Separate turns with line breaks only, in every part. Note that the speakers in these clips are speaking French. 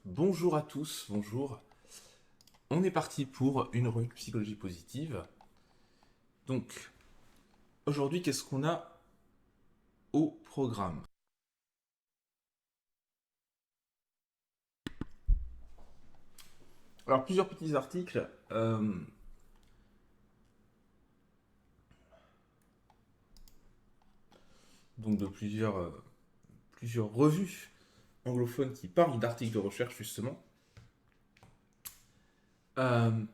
Bonjour à tous, bonjour. On est parti pour une rubrique psychologie positive. Donc, aujourd'hui, qu'est-ce qu'on a au programme? Alors, plusieurs petits articles, donc de plusieurs revues anglophones qui parlent d'articles de recherche, justement.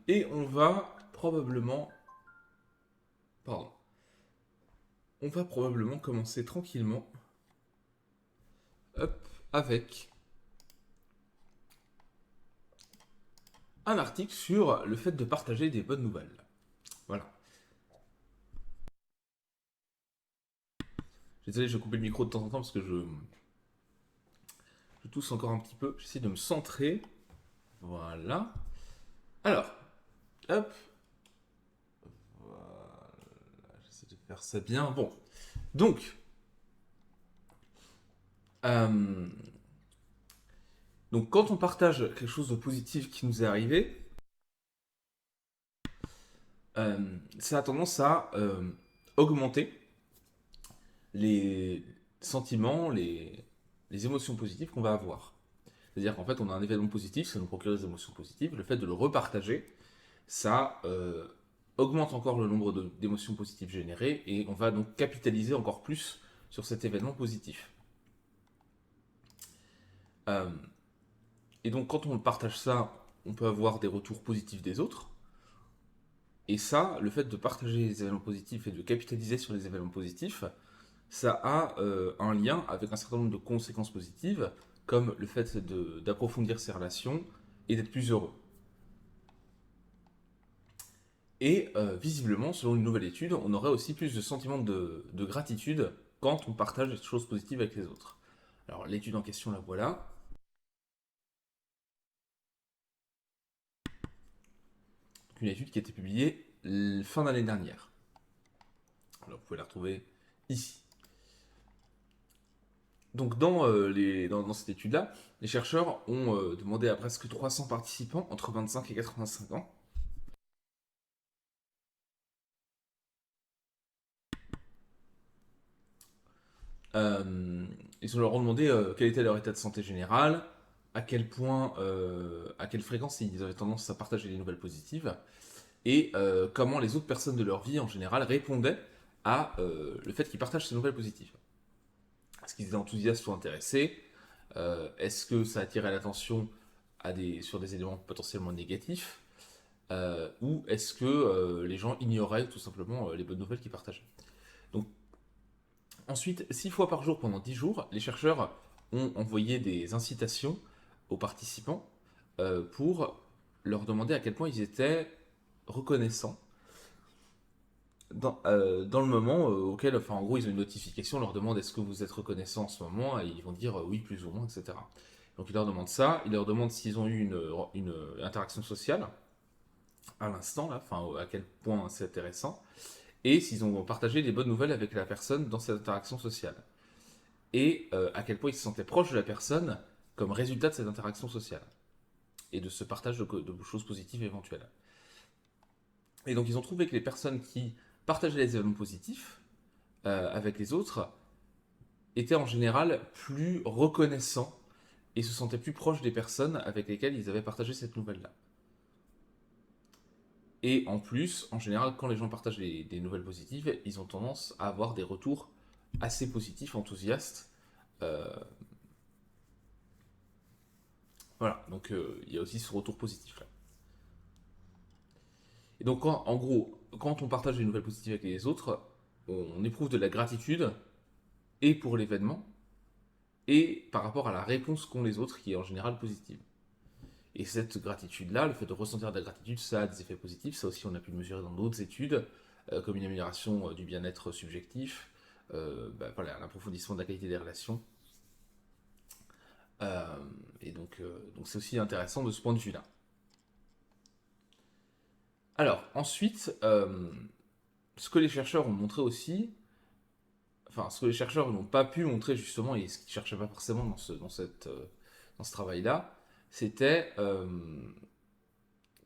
Et on va probablement, pardon, on va probablement commencer tranquillement, hop, avec un article sur le fait de partager des bonnes nouvelles. Voilà. Désolé, je vais couper le micro de temps en temps parce que je tousse encore un petit peu. J'essaie de me centrer. Voilà. Alors, hop. Voilà, j'essaie de faire ça bien. Bon. Donc, euh, quand on partage quelque chose de positif qui nous est arrivé, ça a tendance à augmenter les sentiments, les émotions positives qu'on va avoir. C'est-à-dire qu'en fait, on a un événement positif, ça nous procure des émotions positives. Le fait de le repartager, ça augmente encore le nombre d'émotions positives générées et on va donc capitaliser encore plus sur cet événement positif. Euh, et donc quand on partage ça, on peut avoir des retours positifs des autres. Et ça, le fait de partager les événements positifs et de capitaliser sur les événements positifs, ça a un lien avec un certain nombre de conséquences positives, comme le fait d'approfondir ses relations et d'être plus heureux. Et visiblement, selon une nouvelle étude, on aurait aussi plus de sentiments de gratitude quand on partage des choses positives avec les autres. Alors l'étude en question, la voilà. Une étude qui a été publiée fin d'année dernière. Alors vous pouvez la retrouver ici. Donc dans cette étude-là, les chercheurs ont demandé à presque 300 participants entre 25 et 85 ans. Euh, Ils leur ont demandé quel était leur état de santé général, à quelle fréquence ils avaient tendance à partager les nouvelles positives, et comment les autres personnes de leur vie en général répondaient à le fait qu'ils partagent ces nouvelles positives. Est-ce qu'ils étaient enthousiastes ou intéressés? Est-ce que ça attirait l'attention sur des éléments potentiellement négatifs? Ou est-ce que les gens ignoraient tout simplement les bonnes nouvelles qu'ils partageaient? Donc ensuite, 6 fois par jour pendant 10 jours, les chercheurs ont envoyé des incitations aux participants pour leur demander à quel point ils étaient reconnaissants dans le moment auquel, enfin en gros, ils ont une notification, on leur demande est-ce que vous êtes reconnaissant en ce moment, et ils vont dire oui, plus ou moins, etc. Donc ils leur demandent ça, ils leur demandent s'ils ont eu une interaction sociale à l'instant, là, enfin à quel point c'est intéressant, et s'ils ont partagé des bonnes nouvelles avec la personne dans cette interaction sociale. Et à quel point ils se sentaient proches de la personne comme résultat de cette interaction sociale et de ce partage de choses positives éventuelles. Et donc ils ont trouvé que les personnes qui partageaient les événements positifs avec les autres étaient en général plus reconnaissants et se sentaient plus proches des personnes avec lesquelles ils avaient partagé cette nouvelle-là. Et en plus, en général, quand les gens partagent des nouvelles positives, ils ont tendance à avoir des retours assez positifs, enthousiastes. Euh, voilà, donc il y a aussi ce retour positif là. Et donc, en gros, quand on partage des nouvelles positives avec les autres, on éprouve de la gratitude, et pour l'événement, et par rapport à la réponse qu'ont les autres, qui est en général positive. Et cette gratitude-là, le fait de ressentir de la gratitude, ça a des effets positifs. Ça aussi, on a pu le mesurer dans d'autres études, comme une amélioration du bien-être subjectif, voilà, l'approfondissement de la qualité des relations. Euh, donc c'est aussi intéressant de ce point de vue-là. Alors, ensuite, ce que les chercheurs ont montré aussi, enfin, ce que les chercheurs n'ont pas pu montrer justement, et ce qu'ils ne cherchaient pas forcément dans ce travail-là, c'était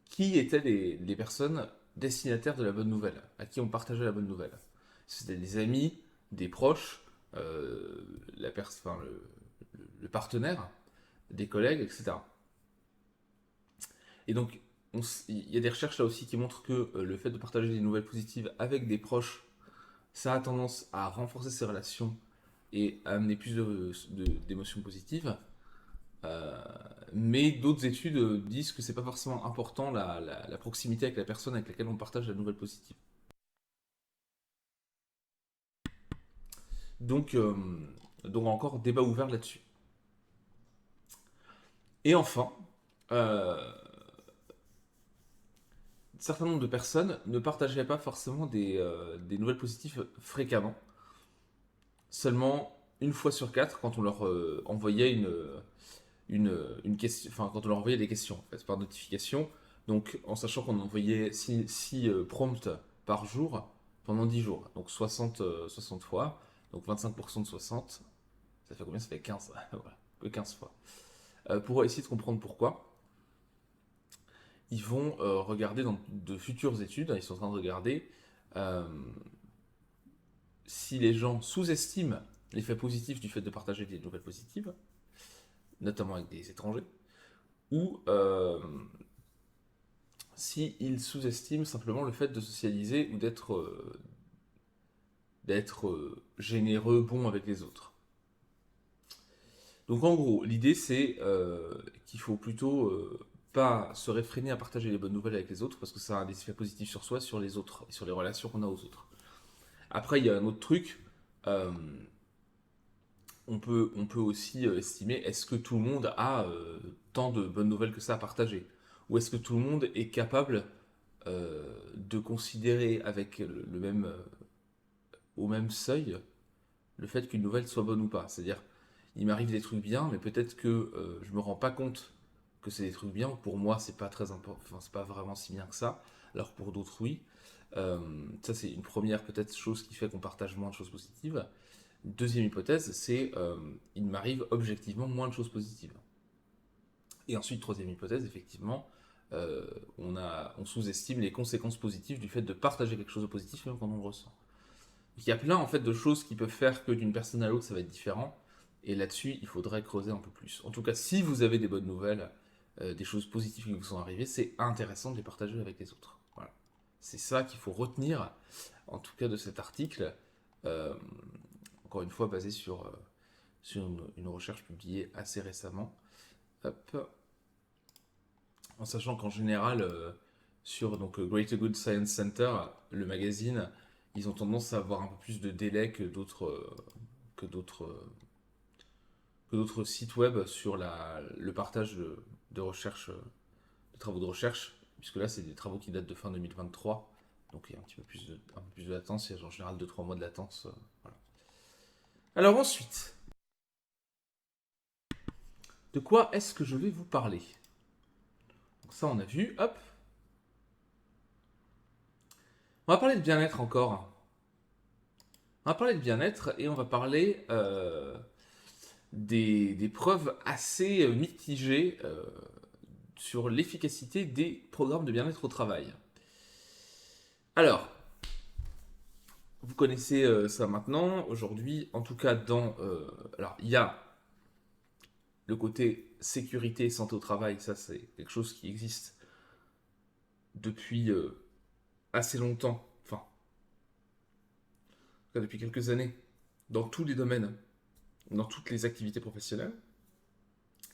qui étaient les personnes destinataires de la bonne nouvelle, à qui on partageait la bonne nouvelle. C'était des amis, des proches, enfin, le partenaire, des collègues, etc. Et donc, il y a des recherches là aussi qui montrent que le fait de partager des nouvelles positives avec des proches, ça a tendance à renforcer ces relations et à amener plus d'émotions positives. Euh, mais d'autres études disent que c'est pas forcément important la proximité avec la personne avec laquelle on partage la nouvelle positive. Donc, euh, donc encore débat ouvert là-dessus. Et enfin, un certain nombre de personnes ne partageaient pas forcément des nouvelles positives fréquemment, seulement une fois sur quatre quand on leur envoyait une question, enfin quand on leur envoyait des questions en fait, par notification. Donc en sachant qu'on envoyait 6 prompts par jour pendant 10 jours, donc 60 fois, donc 25% de 60, ça fait combien? Ça fait 15, voilà, que 15 fois. Pour essayer de comprendre pourquoi, ils vont regarder dans de futures études, ils sont en train de regarder euh, si les gens sous-estiment l'effet positif du fait de partager des nouvelles positives, notamment avec des étrangers, ou s'ils sous-estiment simplement le fait de socialiser ou d'être généreux, bon avec les autres. Donc en gros, l'idée c'est qu'il faut plutôt pas se réfréner à partager les bonnes nouvelles avec les autres parce que ça a des effets positifs sur soi, sur les autres et sur les relations qu'on a aux autres. Après, il y a un autre truc. euh, on peut aussi estimer est-ce que tout le monde a tant de bonnes nouvelles que ça à partager? Ou est-ce que tout le monde est capable de considérer avec au même seuil le fait qu'une nouvelle soit bonne ou pas? C'est-à-dire, il m'arrive des trucs bien, mais peut-être que je me rends pas compte que c'est des trucs bien. Pour moi, c'est pas très important, enfin, c'est pas vraiment si bien que ça. Alors que pour d'autres, oui. Euh, Ça, c'est une première peut-être chose qui fait qu'on partage moins de choses positives. Deuxième hypothèse, c'est il m'arrive objectivement moins de choses positives. Et ensuite, troisième hypothèse, effectivement, euh, on sous-estime les conséquences positives du fait de partager quelque chose de positif même quand on le ressent. Donc, il y a plein en fait de choses qui peuvent faire que d'une personne à l'autre ça va être différent. Et là-dessus, il faudrait creuser un peu plus. En tout cas, si vous avez des bonnes nouvelles, des choses positives qui vous sont arrivées, c'est intéressant de les partager avec les autres. Voilà. C'est ça qu'il faut retenir, en tout cas de cet article, euh, encore une fois basé sur une recherche publiée assez récemment. Hop. En sachant qu'en général, sur Greater Good Science Center, le magazine, ils ont tendance à avoir un peu plus de délai que d'autres que d'autres sites web sur le partage de recherche, de travaux de recherche, puisque là, c'est des travaux qui datent de fin 2023, donc il y a un peu plus de latence, il y a en général 2-3 mois de latence. Voilà. Alors ensuite, de quoi est-ce que je vais vous parler? Donc ça, on a vu, hop. On va parler de bien-être encore. On va parler de bien-être et on va parler des preuves assez mitigées sur l'efficacité des programmes de bien-être au travail. Alors, vous connaissez ça maintenant, aujourd'hui, en tout cas alors, il y a le côté sécurité et santé au travail, ça c'est quelque chose qui existe depuis assez longtemps, enfin, en tout cas, depuis quelques années, dans tous les domaines, dans toutes les activités professionnelles.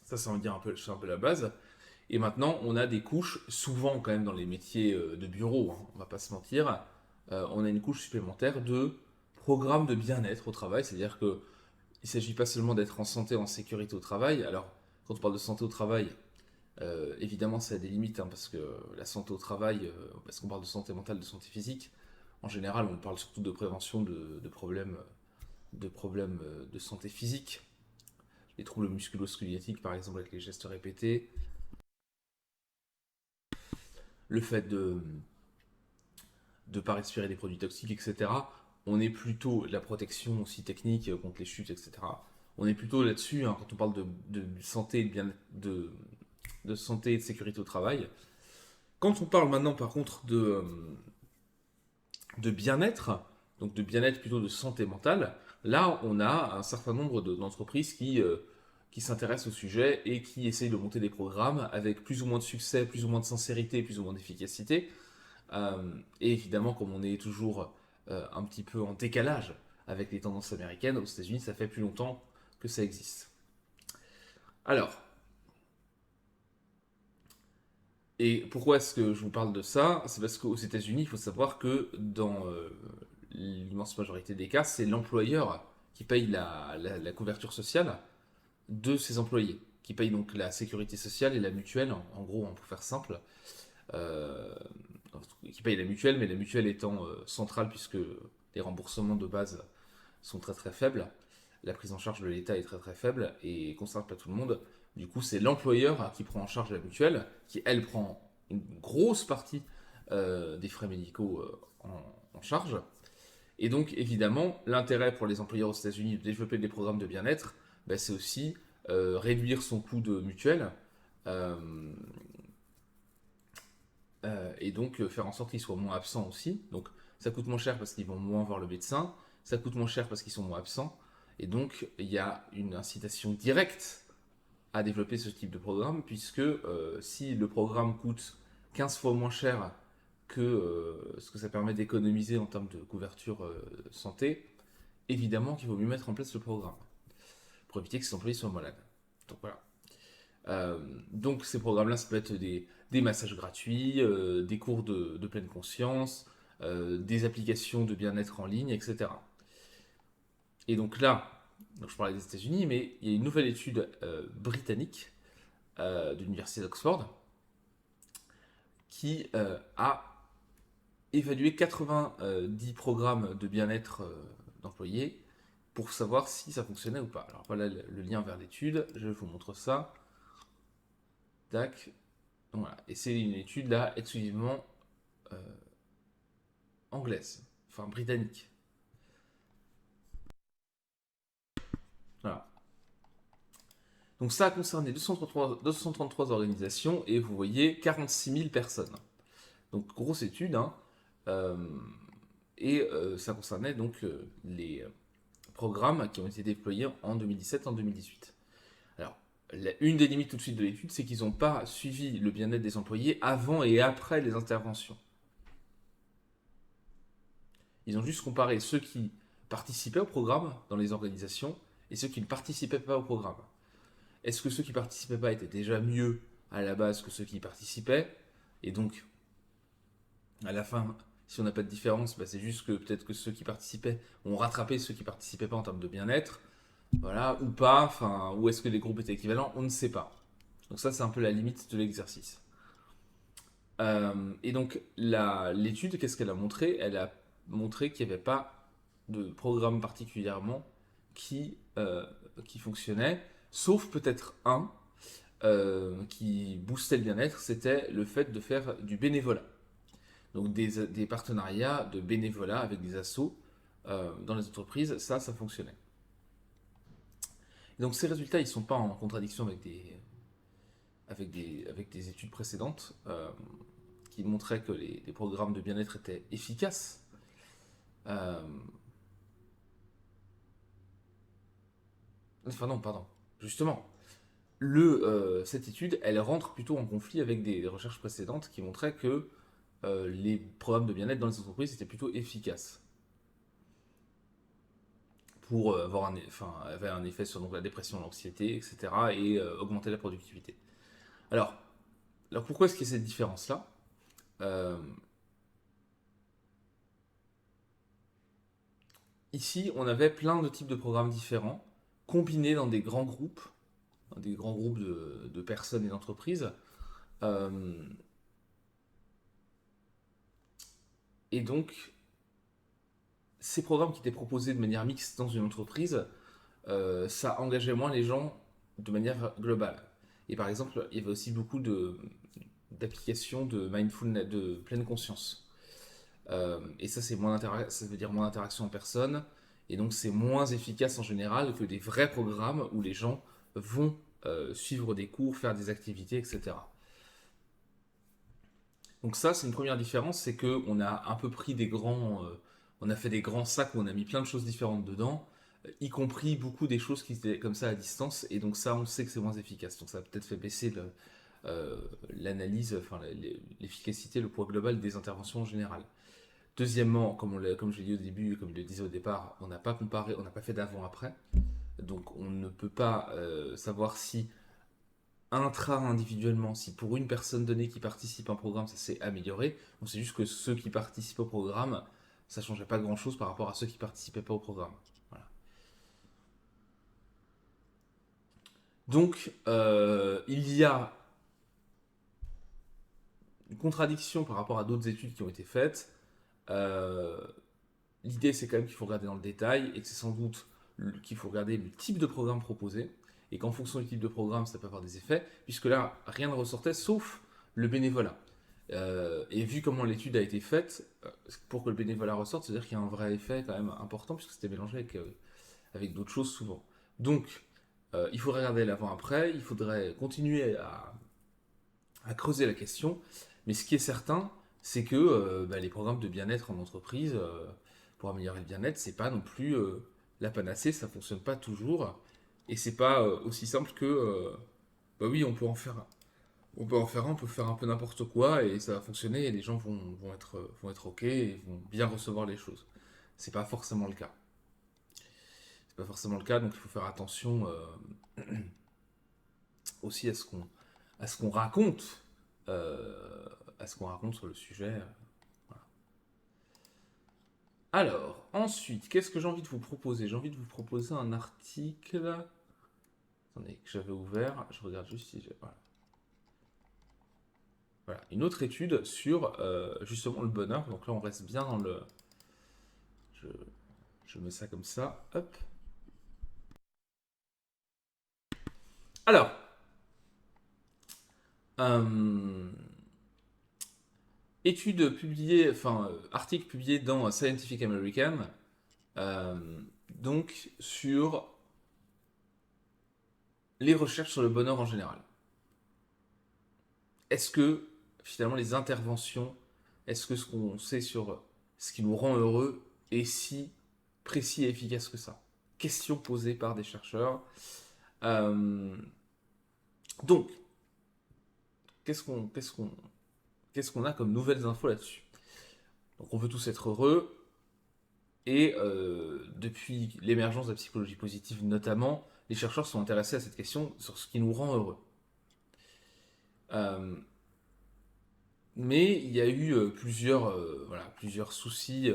Ça veut dire c'est un peu la base. Et maintenant, on a des couches, souvent quand même dans les métiers de bureau, hein, on va pas se mentir, on a une couche supplémentaire de programme de bien-être au travail, c'est-à-dire que il ne s'agit pas seulement d'être en santé, en sécurité au travail. Alors, quand on parle de santé au travail, évidemment, ça a des limites, hein, parce que la santé au travail, parce qu'on parle de santé mentale, de santé physique, en général, on parle surtout de prévention de santé physique, les troubles musculo-squelettiques, par exemple, avec les gestes répétés, le fait de ne pas respirer des produits toxiques, etc. On est plutôt la protection aussi technique contre les chutes, etc. On est plutôt là-dessus, hein, quand on parle de santé et de bien de santé et de sécurité au travail. Quand on parle maintenant par contre de bien-être, donc de bien-être plutôt de santé mentale, là on a un certain nombre d'entreprises qui s'intéressent au sujet et qui essayent de monter des programmes avec plus ou moins de succès, plus ou moins de sincérité, plus ou moins d'efficacité. Et évidemment, comme on est toujours un petit peu en décalage avec les tendances américaines, aux États-Unis, ça fait plus longtemps que ça existe. Alors, et pourquoi est-ce que je vous parle de ça? C'est parce qu'aux États-Unis, il faut savoir que dans l'immense majorité des cas, c'est l'employeur qui paye la couverture sociale de ses employés, qui paye donc la sécurité sociale et la mutuelle, en gros, pour faire simple, euh, qui paye la mutuelle, mais la mutuelle étant centrale puisque les remboursements de base sont très très faibles, la prise en charge de l'État est très très faible et concerne pas tout le monde. Du coup, c'est l'employeur qui prend en charge la mutuelle, qui elle prend une grosse partie des frais médicaux en charge. Et donc, évidemment, l'intérêt pour les employeurs aux États-Unis de développer des programmes de bien-être, ben, c'est aussi réduire son coût de mutuelle euh, et donc faire en sorte qu'ils soient moins absents aussi. Donc, ça coûte moins cher parce qu'ils vont moins voir le médecin, ça coûte moins cher parce qu'ils sont moins absents. Et donc, il y a une incitation directe à développer ce type de programme, puisque si le programme coûte 15 fois moins cher que ce que ça permet d'économiser en termes de couverture santé, évidemment qu'il vaut mieux mettre en place le programme pour éviter que ces employés soient malades. Donc voilà. Donc ces programmes-là, ça peut être des massages gratuits, des cours de pleine conscience, des applications de bien-être en ligne, etc. Et donc là, donc je parlais des États-Unis, mais il y a une nouvelle étude britannique de l'université d'Oxford qui a évalué 90 programmes de bien-être d'employés pour savoir si ça fonctionnait ou pas. Alors voilà le lien vers l'étude, je vous montre ça. Tac. Voilà. Et c'est une étude là exclusivement euh, anglaise, enfin britannique. Voilà. Donc ça a concerné 233 organisations et vous voyez 46 000 personnes. Donc grosse étude, hein. Euh, ça concernait donc les programmes qui ont été déployés en 2017 en 2018. Alors, une des limites tout de suite de l'étude, c'est qu'ils n'ont pas suivi le bien-être des employés avant et après les interventions. Ils ont juste comparé ceux qui participaient au programme dans les organisations et ceux qui ne participaient pas au programme. Est-ce que ceux qui ne participaient pas étaient déjà mieux à la base que ceux qui y participaient? Et donc, à la fin, si on n'a pas de différence, bah c'est juste que peut-être que ceux qui participaient ont rattrapé ceux qui ne participaient pas en termes de bien-être, voilà, ou pas, enfin, ou est-ce que les groupes étaient équivalents? On ne sait pas. Donc ça, c'est un peu la limite de l'exercice. Et donc, l'étude, qu'est-ce qu'elle a montré? Elle a montré qu'il n'y avait pas de programme particulièrement qui, euh, qui fonctionnait, sauf peut-être un qui boostait le bien-être, c'était le fait de faire du bénévolat. Donc des partenariats de bénévolat avec des assos dans les entreprises, ça fonctionnait. Et donc ces résultats, ils ne sont pas en contradiction avec des études précédentes qui montraient que les programmes de bien-être étaient efficaces. Euh, enfin non, pardon. Justement, cette étude, elle rentre plutôt en conflit avec des recherches précédentes qui montraient que les programmes de bien-être dans les entreprises étaient plutôt efficaces pour avoir un effet sur donc, la dépression, l'anxiété, etc. et augmenter la productivité. Alors, alors pourquoi est-ce qu'il y a cette différence-là? Euh, Ici, on avait plein de types de programmes différents, combinés dans des grands groupes de personnes et d'entreprises. Euh, et donc, ces programmes qui étaient proposés de manière mixte dans une entreprise, ça engageait moins les gens de manière globale. Et par exemple, il y avait aussi beaucoup d'applications de mindfulness, de pleine conscience. Et ça, ça veut dire moins d'interaction en personne. Et donc, c'est moins efficace en général que des vrais programmes où les gens vont suivre des cours, faire des activités, etc. Donc ça, c'est une première différence, c'est que on a un peu pris on a fait des grands sacs où on a mis plein de choses différentes dedans, y compris beaucoup des choses qui étaient comme ça à distance, et donc ça, on sait que c'est moins efficace. Donc ça a peut-être fait baisser l'analyse, enfin l'efficacité, le poids global des interventions en général. Deuxièmement, comme je l'ai dit au début, comme je le disais au départ, on n'a pas comparé, on n'a pas fait d'avant-après, donc on ne peut pas savoir si intra-individuellement, si pour une personne donnée qui participe à un programme, ça s'est amélioré. On sait juste que ceux qui participent au programme, ça ne changeait pas grand-chose par rapport à ceux qui ne participaient pas au programme. Voilà. Donc, il y a une contradiction par rapport à d'autres études qui ont été faites. Euh, L'idée, c'est quand même qu'il faut regarder dans le détail et que c'est sans doute qu'il faut regarder le type de programme proposé et qu'en fonction du type de programme, ça peut avoir des effets, puisque là, rien ne ressortait sauf le bénévolat. Et vu comment l'étude a été faite, pour que le bénévolat ressorte, c'est-à-dire qu'il y a un vrai effet quand même important, puisque c'était mélangé avec d'autres choses souvent. Donc, il faudrait regarder l'avant-après, il faudrait continuer à creuser la question, mais ce qui est certain, c'est que les programmes de bien-être en entreprise, pour améliorer le bien-être, c'est pas non plus la panacée, ça fonctionne pas toujours, et c'est pas aussi simple que, bah oui, on peut en faire un, on peut faire un peu n'importe quoi, et ça va fonctionner, et les gens vont être ok, et vont bien recevoir les choses. C'est pas forcément le cas. C'est pas forcément le cas, donc il faut faire attention aussi à ce qu'on raconte, à ce qu'on raconte sur le sujet. Voilà. Alors, ensuite, qu'est-ce que j'ai envie de vous proposer? J'ai envie de vous proposer un article. Attendez, que j'avais ouvert. Je regarde juste si j'ai. Voilà. Voilà. Une autre étude sur justement le bonheur. Donc là, on reste bien dans le. Je, je mets ça comme ça. Hop. Alors, euh, étude publiée, enfin, article publié dans Scientific American. euh, donc, sur les recherches sur le bonheur en général. Est-ce que finalement les interventions, est-ce que ce qu'on sait sur ce qui nous rend heureux est si précis et efficace que ça? Question posée par des chercheurs. Euh, donc, qu'est-ce qu'on qu'est-ce qu'on qu'est-ce qu'on a comme nouvelles infos là-dessus? Donc, on veut tous être heureux et depuis l'émergence de la psychologie positive notamment, les chercheurs sont intéressés à cette question sur ce qui nous rend heureux. Euh, Mais il y a eu plusieurs soucis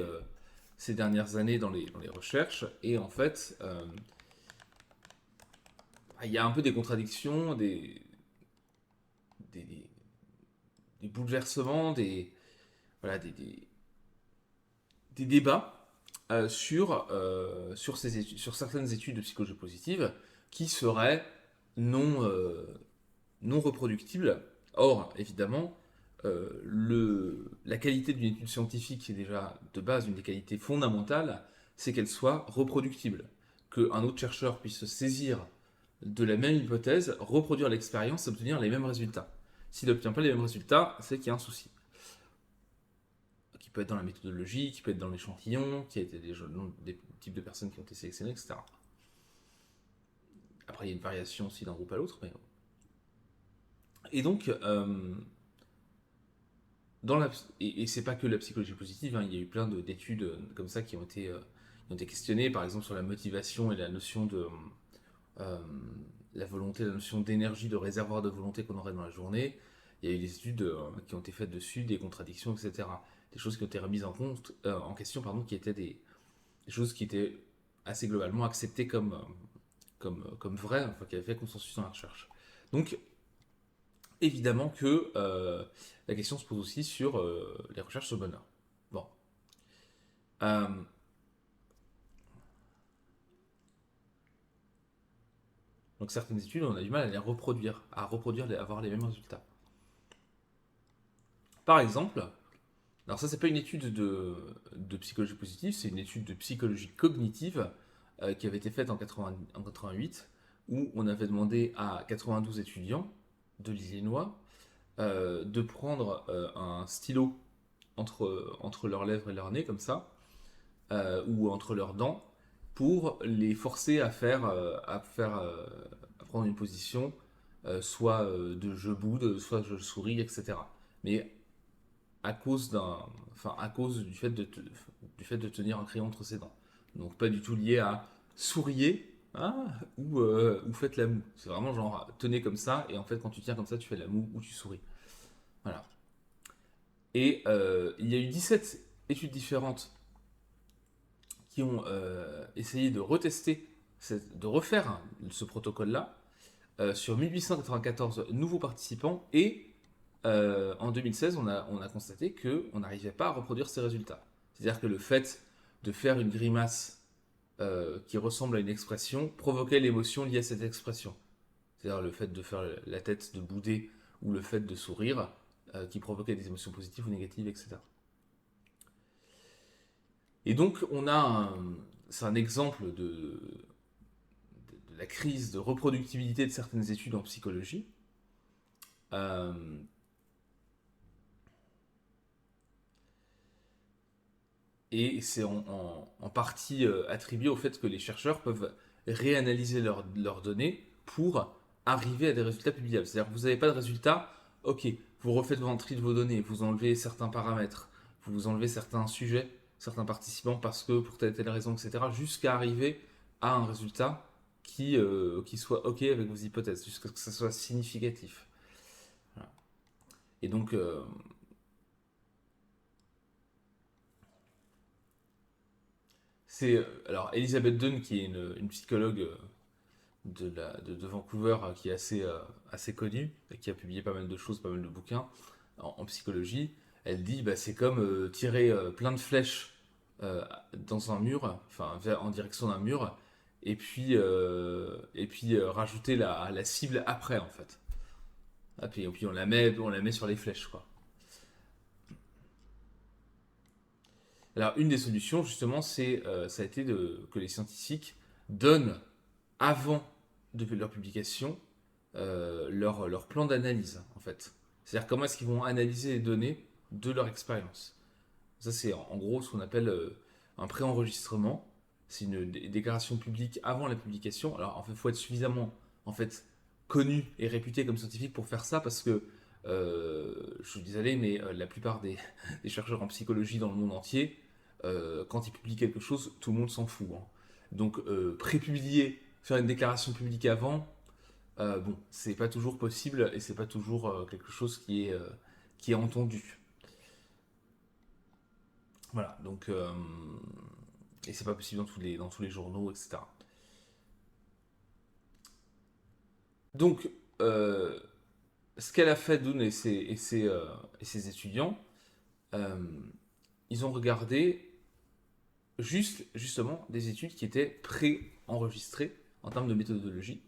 ces dernières années dans les recherches. Et en fait, il y a un peu des contradictions, des, des bouleversements, des débats sur certaines études de psychologie positive qui seraient non, non reproductibles. Or, évidemment, la qualité d'une étude scientifique, qui est déjà de base une des qualités fondamentales, c'est qu'elle soit reproductible. Qu'un autre chercheur puisse se saisir de la même hypothèse, reproduire l'expérience et obtenir les mêmes résultats. S'il n'obtient pas les mêmes résultats, c'est qu'il y a un souci. Qui peut être dans la méthodologie, qui peut être dans l'échantillon, qui a été des types de personnes qui ont été sélectionnées, etc. Après, il y a une variation aussi d'un groupe à l'autre. Mais... Et donc, et c'est pas que la psychologie positive, hein, il y a eu plein d'études comme ça qui ont été questionnées, par exemple sur la motivation et la notion de euh, la volonté, la notion d'énergie, de réservoir de volonté qu'on aurait dans la journée. Il y a eu des études qui ont été faites dessus, des contradictions, etc. Des choses qui ont été remises en question, pardon, qui étaient des choses qui étaient assez globalement acceptées comme vraies, enfin, qui avaient fait consensus dans la recherche. Donc, évidemment que la question se pose aussi sur les recherches sur le bonheur. Bon. Euh, donc certaines études, on a du mal à les reproduire, à avoir les mêmes résultats. Par exemple, alors ça c'est pas une étude de psychologie positive, c'est une étude de psychologie cognitive qui avait été faite en 88 où on avait demandé à 92 étudiants de l'Illinois de prendre un stylo entre leurs lèvres et leur nez, comme ça, ou entre leurs dents, pour les forcer à prendre une position, soit de je boude, soit je souris, etc. Mais à cause du fait de tenir un crayon entre ses dents. Donc pas du tout lié à souriez, hein, ou faites la moue. C'est vraiment genre tenez comme ça et en fait quand tu tiens comme ça tu fais la moue ou tu souris. Voilà. Et il y a eu 17 études différentes qui ont essayé de retester, de refaire ce protocole-là sur 1894 nouveaux participants et en 2016, on a constaté qu'on n'arrivait pas à reproduire ces résultats. C'est-à-dire que le fait de faire une grimace qui ressemble à une expression provoquait l'émotion liée à cette expression. C'est-à-dire le fait de faire la tête de bouder ou le fait de sourire qui provoquait des émotions positives ou négatives, etc. Et donc, c'est un exemple de la crise de reproductibilité de certaines études en psychologie. Euh, Et c'est en partie attribué au fait que les chercheurs peuvent réanalyser leurs données pour arriver à des résultats publiables. C'est-à-dire que vous n'avez pas de résultats, ok, vous refaites votre tri de vos données, vous enlevez certains paramètres, vous enlevez certains sujets, certains participants parce que pour telle et telle raison, etc., jusqu'à arriver à un résultat qui soit ok avec vos hypothèses, jusqu'à ce que ça soit significatif. Voilà. Et donc, c'est alors Elizabeth Dunn qui est une psychologue de Vancouver qui est assez connue et qui a publié pas mal de choses, pas mal de bouquins en psychologie. Elle dit bah, c'est comme tirer plein de flèches dans un mur, enfin en direction d'un mur, et puis rajouter la cible après en fait. Et puis on la met sur les flèches quoi. Alors une des solutions justement ça a été que les scientifiques donnent avant de leur publication leur plan d'analyse, en fait. C'est-à-dire comment est-ce qu'ils vont analyser les données de leur expérience. Ça, c'est en gros ce qu'on appelle un préenregistrement. C'est une déclaration publique avant la publication. Alors, en fait, il faut être suffisamment en fait, connu et réputé comme scientifique pour faire ça parce que, je suis désolé, mais la plupart des chercheurs en psychologie dans le monde entier, quand ils publient quelque chose, tout le monde s'en fout, hein. Donc, prépublier, faire une déclaration publique avant, bon, c'est pas toujours possible et c'est pas toujours quelque chose qui est entendu. Voilà, donc et c'est pas possible dans tous les journaux, etc. Donc, euh, ce qu'elle a fait, Dune et ses étudiants, euh, ils ont regardé justement des études qui étaient pré-enregistrées en termes de méthodologie.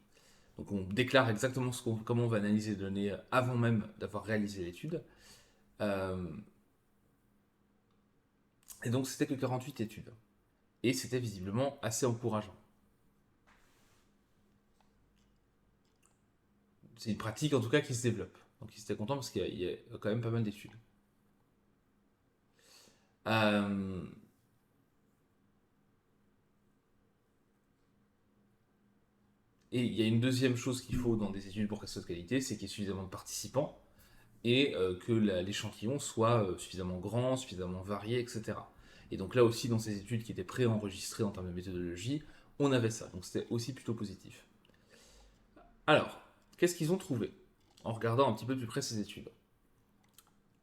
Donc, on déclare exactement comment on va analyser les données avant même d'avoir réalisé l'étude. Euh, et donc, c'était que 48 études. Et c'était visiblement assez encourageant. C'est une pratique en tout cas qui se développe. Donc ils étaient contents parce qu'il y a quand même pas mal d'études. Euh, et il y a une deuxième chose qu'il faut dans des études pour qu'elles soient de qualité, c'est qu'il y ait suffisamment de participants et que l'échantillon soit suffisamment grand, suffisamment varié, etc. Et donc là aussi, dans ces études qui étaient préenregistrées en termes de méthodologie, on avait ça. Donc c'était aussi plutôt positif. Alors, qu'est-ce qu'ils ont trouvé en regardant un petit peu plus près ces études?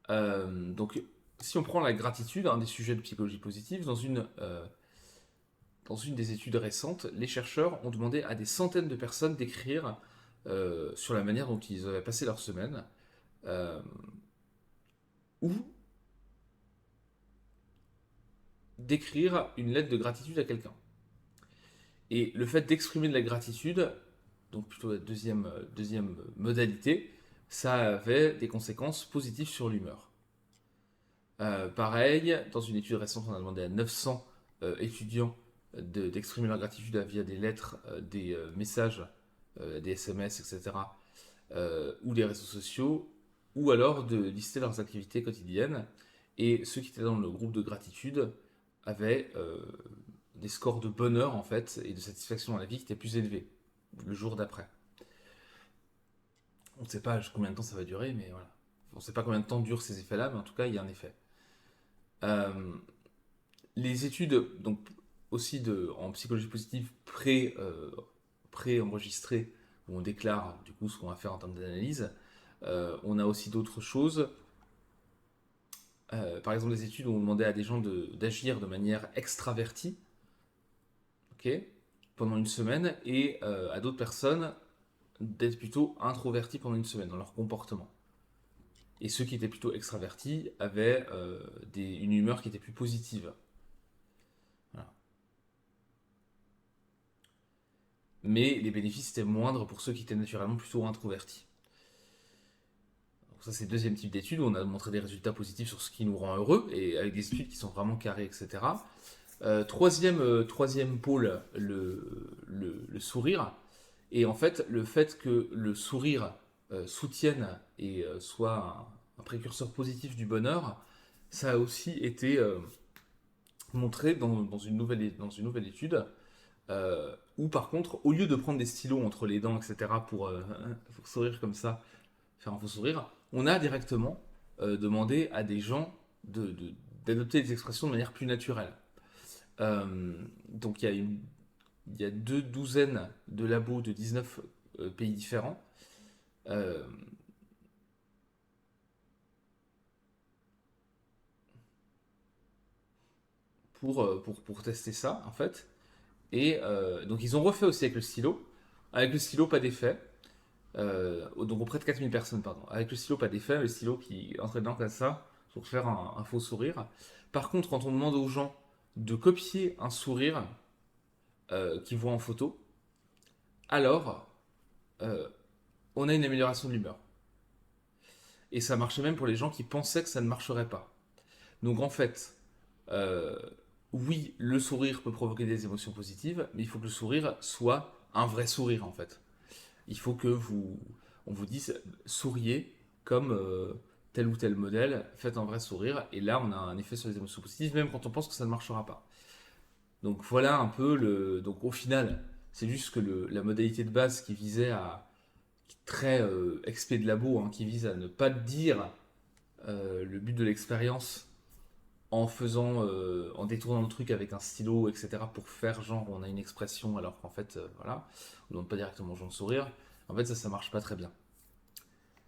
Donc, si on prend la gratitude, un des sujets de psychologie positive, dans une des études récentes, les chercheurs ont demandé à des centaines de personnes d'écrire sur la manière dont ils avaient passé leur semaine, euh, ou d'écrire une lettre de gratitude à quelqu'un. Et le fait d'exprimer de la gratitude, donc plutôt la deuxième modalité, ça avait des conséquences positives sur l'humeur. Pareil, dans une étude récente, on a demandé à 900 étudiants d'exprimer leur gratitude via des lettres, des messages des SMS, etc., ou des réseaux sociaux, ou alors de lister leurs activités quotidiennes. Et ceux qui étaient dans le groupe de gratitude avaient des scores de bonheur en fait et de satisfaction dans la vie qui étaient plus élevés le jour d'après. On ne sait pas combien de temps ça va durer, mais voilà. On ne sait pas combien de temps durent ces effets-là, mais en tout cas, il y a un effet. Euh, les études, donc aussi en psychologie positive pré-enregistrées, où on déclare du coup ce qu'on va faire en termes d'analyse, on a aussi d'autres choses. Par exemple, des études où on demandait à des gens d'agir de manière extravertie, ok, pendant une semaine, et à d'autres personnes d'être plutôt introvertis pendant une semaine dans leur comportement. Et ceux qui étaient plutôt extravertis avaient une humeur qui était plus positive. Voilà. Mais les bénéfices étaient moindres pour ceux qui étaient naturellement plutôt introvertis. Donc ça, c'est le deuxième type d'études où on a montré des résultats positifs sur ce qui nous rend heureux, et avec des études qui sont vraiment carrées, etc. Troisième pôle, le sourire. Et en fait, le fait que le sourire soutienne et soit un précurseur positif du bonheur, ça a aussi été montré dans une nouvelle étude, où par contre, au lieu de prendre des stylos entre les dents, etc., pour sourire comme ça, faire un faux sourire, on a directement demandé à des gens d'adopter des expressions de manière plus naturelle. Donc il y a 2 douzaines de labos de 19 pays différents. euh, pour tester ça, en fait. Et donc, ils ont refait aussi avec le stylo. Avec le stylo, pas d'effet. Donc, auprès de 4000 personnes, pardon. Avec le stylo, pas d'effet. Le stylo qui entrait dedans comme ça, pour faire un faux sourire. Par contre, quand on demande aux gens de copier un sourire qu'ils voient en photo, alors euh, on a une amélioration de l'humeur. Et ça marchait même pour les gens qui pensaient que ça ne marcherait pas. Donc en fait, euh, oui, le sourire peut provoquer des émotions positives, mais il faut que le sourire soit un vrai sourire en fait. Il faut on vous dise souriez comme tel ou tel modèle, faites un vrai sourire, et là on a un effet sur les émotions positives, même quand on pense que ça ne marchera pas. Donc voilà un peu Donc au final, c'est juste que la modalité de base qui visait qui est très expé de labo, hein, qui vise à ne pas dire le but de l'expérience en détournant le truc avec un stylo, etc., pour faire genre on a une expression alors qu'en fait, voilà, on ne demande pas directement aux gens de sourire. En fait, ça marche pas très bien.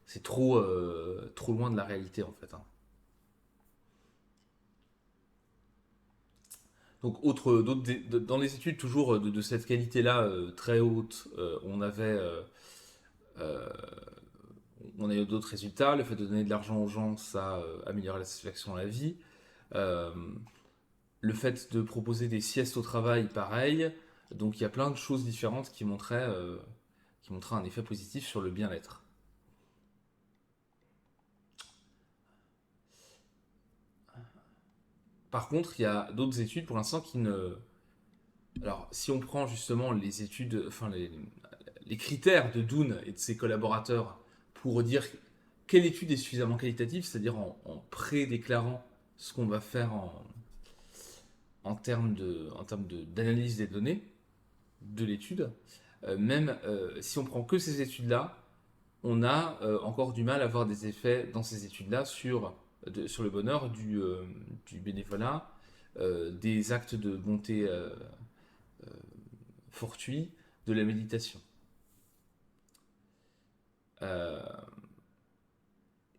C'est trop loin de la réalité en fait, hein. Donc, dans les études toujours de cette qualité-là très haute, euh, on a eu d'autres résultats. Le fait de donner de l'argent aux gens, ça améliore la satisfaction dans la vie. Euh, le fait de proposer des siestes au travail, pareil. Donc il y a plein de choses différentes qui montraient un effet positif sur le bien-être. Par contre, il y a d'autres études pour l'instant qui ne... Alors, si on prend justement les études, enfin les critères de Doon et de ses collaborateurs pour dire quelle étude est suffisamment qualitative, c'est-à-dire en pré-déclarant ce qu'on va faire d'analyse des données de l'étude, même si on prend que ces études-là, on a encore du mal à avoir des effets dans ces études-là sur le bonheur du bénévolat, des actes de bonté fortuits, de la méditation. Euh,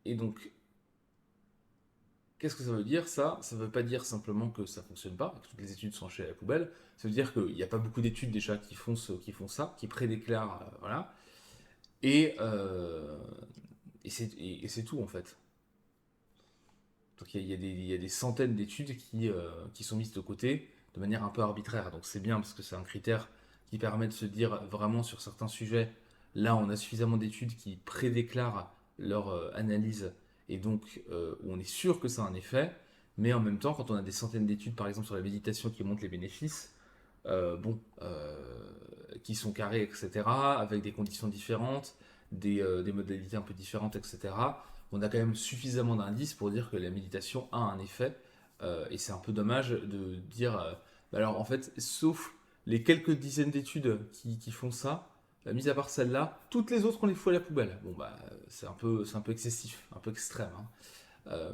et donc, qu'est-ce que ça veut dire ça? Ça ne veut pas dire simplement que ça ne fonctionne pas, que toutes les études sont chez la poubelle. Ça veut dire qu'il n'y a pas beaucoup d'études déjà qui font ça, qui prédéclarent, voilà. Et, euh, et c'est tout en fait. Donc il y a des centaines d'études qui sont mises de côté de manière un peu arbitraire. Donc c'est bien parce que c'est un critère qui permet de se dire vraiment sur certains sujets, là on a suffisamment d'études qui prédéclarent leur analyse et donc on est sûr que ça a un effet. Mais en même temps, quand on a des centaines d'études par exemple sur la méditation qui montrent les bénéfices, qui sont carrés, etc., avec des conditions différentes, des modalités un peu différentes, etc., on a quand même suffisamment d'indices pour dire que la méditation a un effet. Et c'est un peu dommage de dire, bah alors en fait, sauf les quelques dizaines d'études qui font ça, mis à part celle-là, toutes les autres on les fout à la poubelle. Bon bah c'est un peu excessif, un peu extrême, hein. Euh,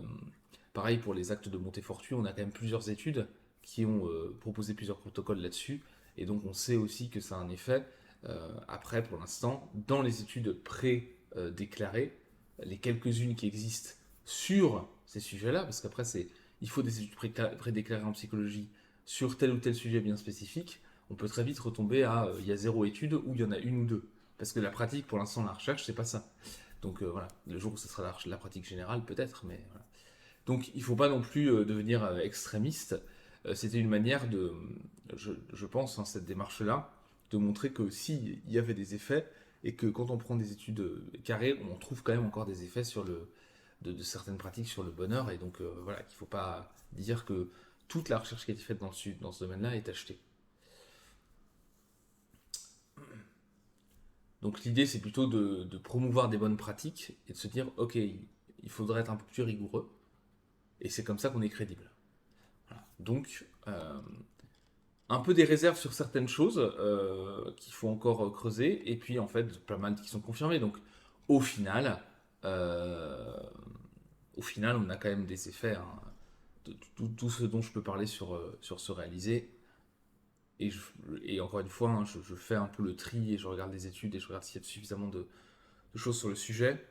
Pareil pour les actes de Monteforti, on a quand même plusieurs études qui ont proposé plusieurs protocoles là-dessus, et donc on sait aussi que ça a un effet. Après, pour l'instant, dans les études pré-déclarées, les quelques-unes qui existent sur ces sujets-là, parce qu'après il faut des études pré-déclarées en psychologie sur tel ou tel sujet bien spécifique, on peut très vite retomber à il y a zéro étude ou il y en a une ou deux. Parce que la pratique, pour l'instant, la recherche, c'est pas ça. Donc voilà, le jour où ce sera la pratique générale, peut-être, mais voilà. Donc il ne faut pas non plus devenir extrémiste. C'était une manière de, je pense, hein, cette démarche-là, de montrer que s'il y avait des effets, et que quand on prend des études carrées, on trouve quand même encore des effets de certaines pratiques sur le bonheur, et donc voilà, qu'il ne faut pas dire que toute la recherche qui a été faite dans ce domaine-là est achetée. Donc l'idée, c'est plutôt de promouvoir des bonnes pratiques, et de se dire, ok, il faudrait être un peu plus rigoureux, et c'est comme ça qu'on est crédible. Voilà. Donc, un peu des réserves sur certaines choses qu'il faut encore creuser, et puis en fait, pas mal qui sont confirmées. Donc, au final, euh, au final, on a quand même des effets, hein, tout ce dont je peux parler sur se réaliser. Et, et encore une fois, hein, je fais un peu le tri et je regarde les études et je regarde s'il y a suffisamment de choses sur le sujet.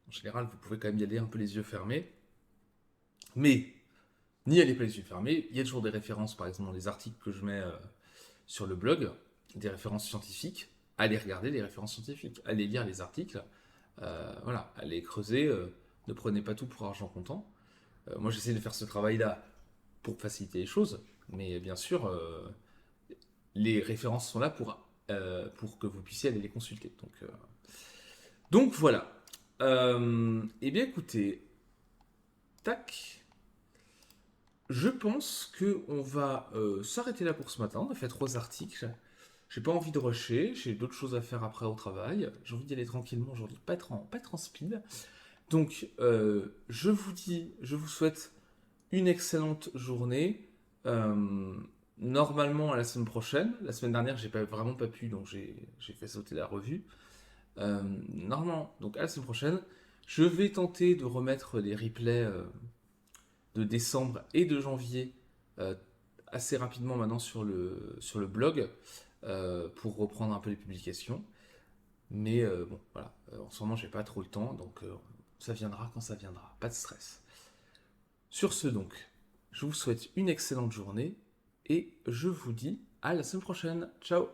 En général, vous pouvez quand même y aller un peu les yeux fermés. Mais n'y allez pas les yeux fermés. Il y a toujours des références, par exemple, dans les articles que je mets sur le blog, des références scientifiques. Allez regarder les références scientifiques. Allez lire les articles. Voilà, allez creuser. Ne prenez pas tout pour argent comptant. Moi, j'essaie de faire ce travail-là pour faciliter les choses. Mais bien sûr, les références sont là pour que vous puissiez aller les consulter. Donc voilà. Eh bien, écoutez, tac. Je pense que on va s'arrêter là pour ce matin. On a fait 3 articles. J'ai pas envie de rusher. J'ai d'autres choses à faire après au travail. J'ai envie d'y aller tranquillement aujourd'hui, pas être en speed. Donc, je vous souhaite une excellente journée. Euh, Normalement à la semaine prochaine. La semaine dernière, vraiment pas pu, donc j'ai fait sauter la revue. Normalement, donc à la semaine prochaine, je vais tenter de remettre les replays de décembre et de janvier euh, assez rapidement maintenant sur le blog pour reprendre un peu les publications. Mais bon, voilà, en ce moment, j'ai pas trop le temps, donc ça viendra quand ça viendra, pas de stress. Sur ce donc, je vous souhaite une excellente journée et je vous dis à la semaine prochaine. Ciao!